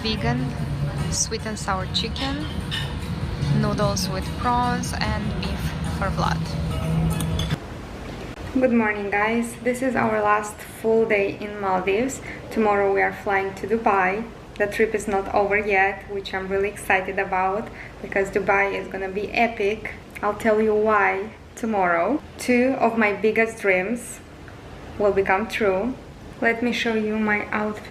vegan sweet and sour chicken, noodles with prawns, and beef for blood. Good morning, guys. This is our last full day in Maldives. Tomorrow we are flying to Dubai. The trip is not over yet, which I'm really excited about because Dubai is gonna be epic. I'll tell you why tomorrow. 2 of my biggest dreams will become true. Let me show you my outfit.